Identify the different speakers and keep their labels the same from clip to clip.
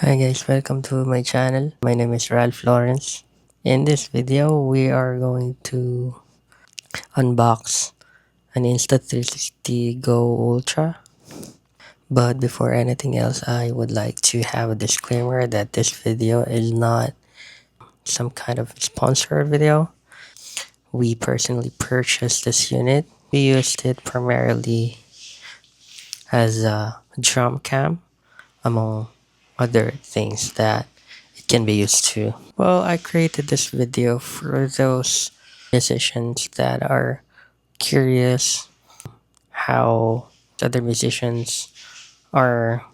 Speaker 1: Hi guys, welcome to my channel. My name is Ralph Lawrence. In this video, we are going to unbox an Insta360 GO Ultra. But before anything else, I would like to have a disclaimer that this video is not some kind of sponsored video. We personally purchased this unit. We used it primarily as a drum cam, among other things that it can be used to. Well, I created this video for those musicians that are curious how other musicians are,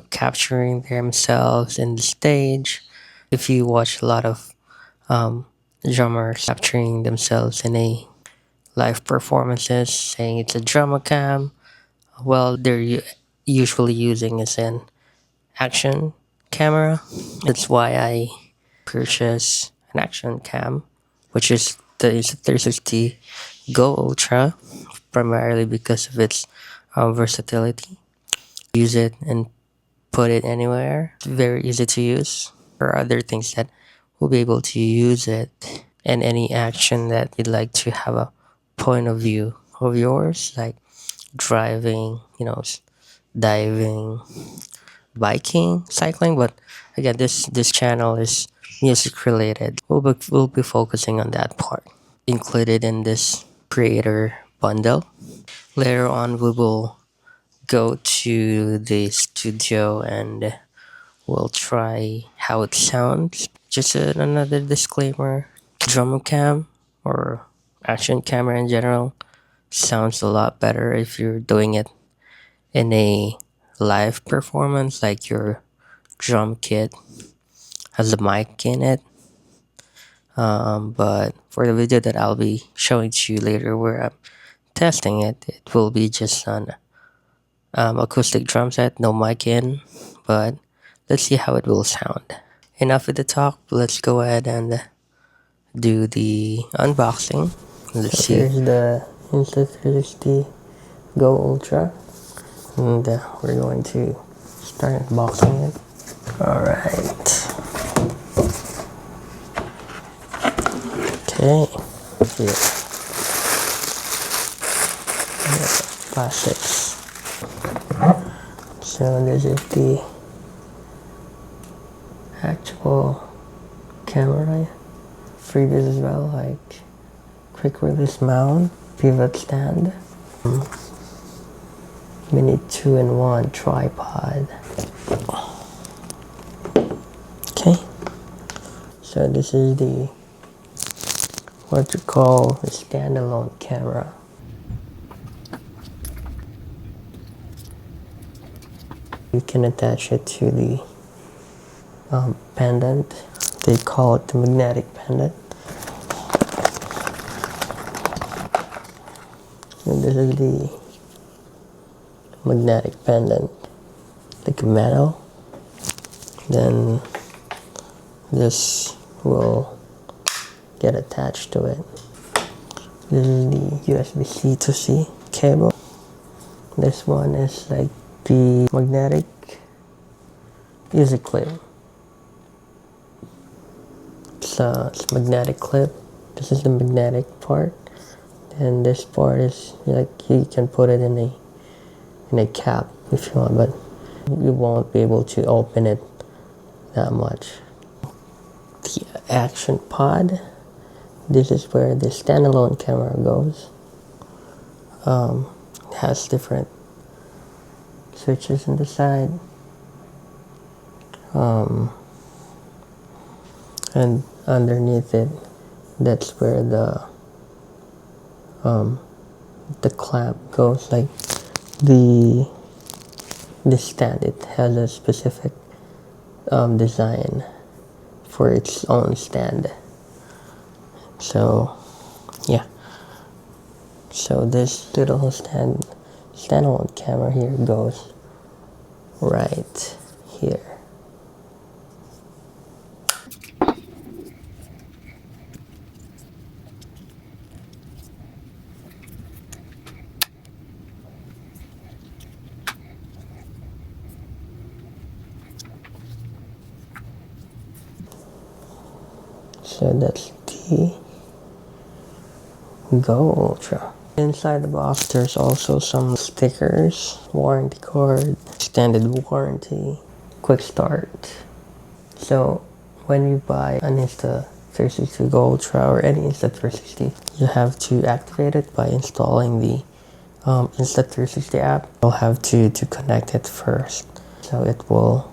Speaker 1: capturing themselves in the stage. If you watch a lot of um, drummers capturing themselves in a live performances, saying it's a drama cam, well, usually using is an action camera. That's why I purchased an action cam, which is the Insta360 GO Ultra, primarily because of its versatility. Use it and put it anywhere. It's very easy to use. Or other things that will be able to use it, and any action that you'd like to have a point of view of yours, like driving, diving, biking, cycling. But again, this channel is music related. We'll be focusing on that part. Included in this creator bundle. Later on, we will go to the studio and we'll try how it sounds. Just another disclaimer: drum cam or action camera in general sounds a lot better if you're doing it in a live performance, like your drum kit has a mic in it. But for the video that I'll be showing to you later, where I'm testing it, it will be just an acoustic drum set, no mic in. But let's see how it will sound. Enough with the talk. Let's go ahead and do the unboxing. Let's see. Here's the Insta360 GO Ultra, and we're going to start unboxing it. All right. Okay. Here. Plastics. So this is the actual camera. Freebies as well, like quick release mount, pivot stand, mini 2-in-1 tripod. Okay. So this is the what you call a standalone camera. You can attach it to the pendant. They call it the magnetic pendant. And this is the magnetic pendant, like metal. Then this will get attached to it. This is the USB-C to C cable. This one is like the magnetic music clip. It's a magnetic clip. This is the magnetic part, and this part is like you can put it in a cap if you want, but you won't be able to open it that much. The action pod. This is where the standalone camera goes. It has different switches on the side. And underneath it, that's where the clamp goes. Like the stand, it has a specific design for its own stand. So yeah. So this little standalone camera here goes right here. So that's the Go Ultra. Inside the box there's also some stickers, warranty card, extended warranty, quick start. So when you buy an Insta360 GO Ultra or any Insta360, you have to activate it by installing the Insta360 app. You'll have to connect it first. So it will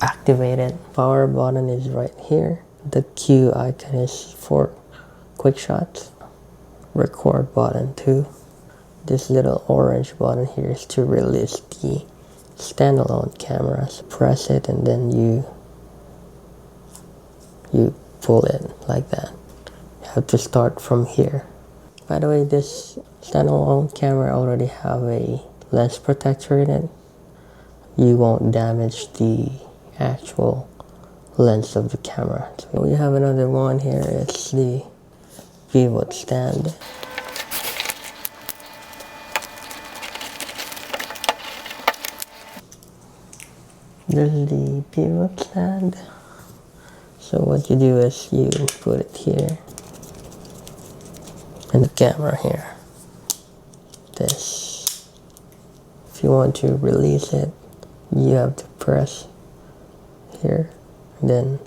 Speaker 1: activate it. Power button is right here. The Q icon is for quick shots. Record button too. This little orange button here is to release the standalone cameras. Press it and then you pull it like that. You have to start from here. By the way, this standalone camera already have a lens protector in it. You won't damage the actual lens of the camera. So we have another one here. It's the pivot stand. This is the pivot stand. So what you do is you put it here and the camera here. This. If you want to release it, you have to press here, then.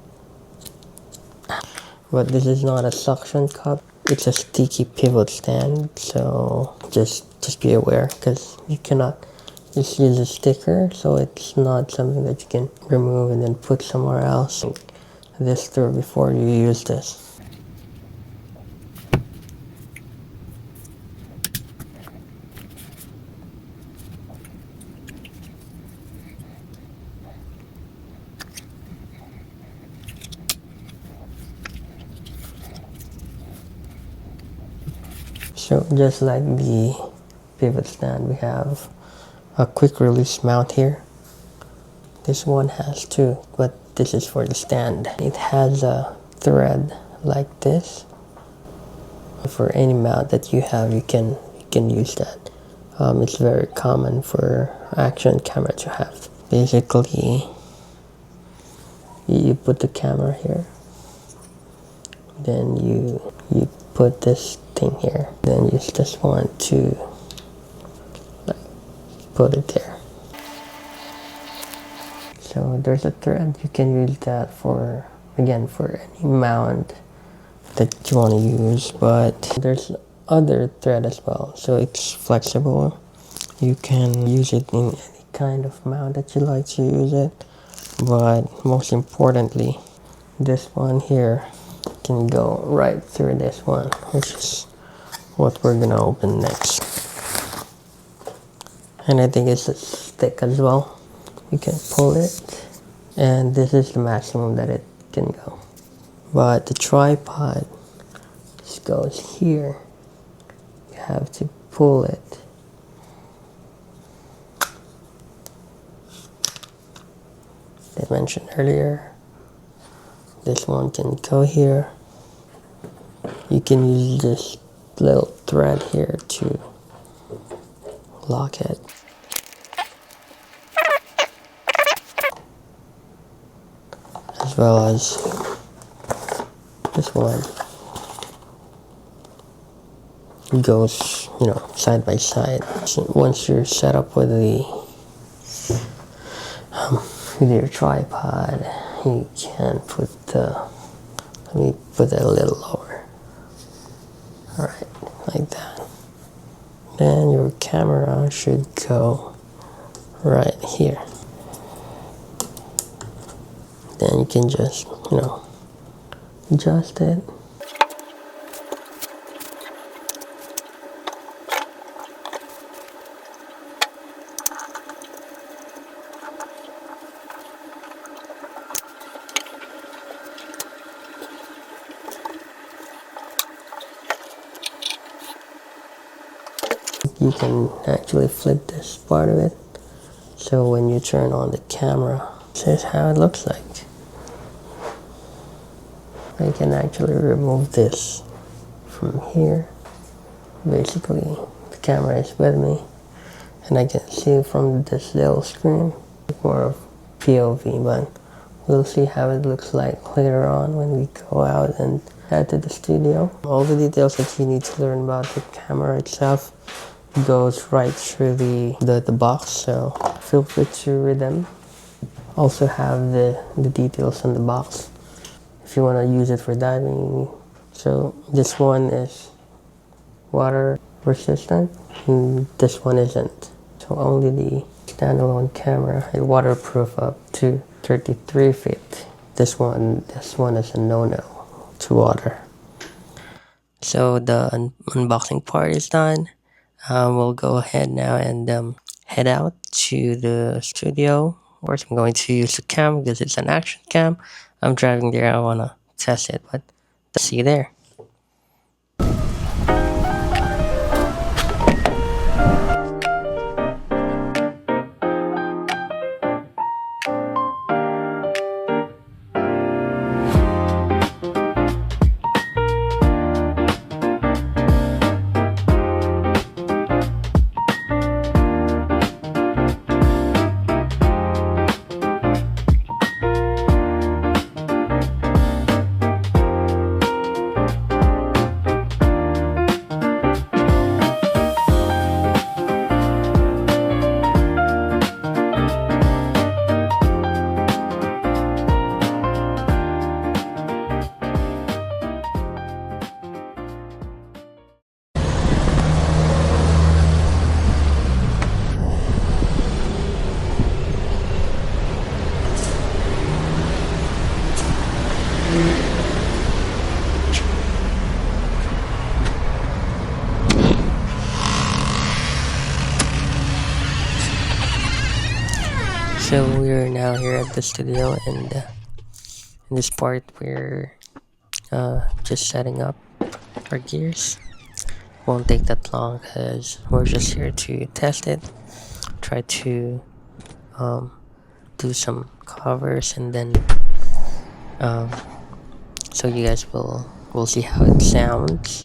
Speaker 1: But this is not a suction cup. It's a sticky pivot stand. So just be aware, because you cannot just use a sticker. So it's not something that you can remove and then put somewhere else. This through before you use this. So just like the pivot stand, we have a quick release mount here. This one has two, but this is for the stand. It has a thread like this. For any mount that you have, you can use that. It's very common for action camera to have. Basically, you put the camera here, then you put this thing here, then use this one to put it there. So there's a thread. You can use that for, again, for any mount that you want to use, but there's other thread as well, so it's flexible. You can use it in any kind of mount that you like to use it, but most importantly, this one here can go right through this one, which is what we're gonna open next. And I think it's a stick as well. You can pull it, and this is the maximum that it can go. But the tripod just goes here. You have to pull it. I mentioned earlier, this one can go here. You can use this little thread here to lock it. As well as this one. It goes, side by side. So once you're set up with your tripod, you can put let me put it a little lower. Alright, like that. Then your camera should go right here. Then you can just, adjust it. You can actually flip this part of it, so when you turn on the camera, this is how it looks like. I can actually remove this from here. Basically, the camera is with me, and I can see from this little screen, more of POV, but we'll see how it looks like later on when we go out and head to the studio. All the details that you need to learn about the camera itself goes right through the box, so feel free to read them. Also have the details on the box if you want to use it for diving. So this one is water resistant and this one isn't. So only the standalone camera is waterproof up to 33 feet. This one is a no-no to water. So the unboxing part is done. We'll go ahead now and head out to the studio. Of course, I'm going to use the cam because it's an action cam. I'm driving there. I want to test it, but see you there. So we're now here at the studio, and in this part we're just setting up our gears. Won't take that long because we're just here to test it, try to do some covers, and then so you guys will see how it sounds.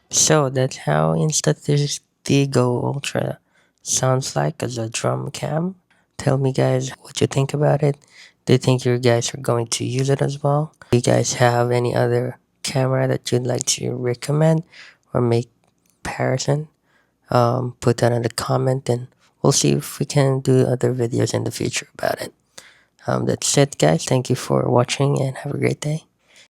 Speaker 1: So that's how Insta360 GO Ultra sounds like as a drum cam. Tell me guys what you think about it. Do you think you guys are going to use it as well? Do you guys have any other camera that you'd like to recommend or make comparison? Put that in the comment and we'll see if we can do other videos in the future about it. That's it guys. Thank you for watching and have a great day.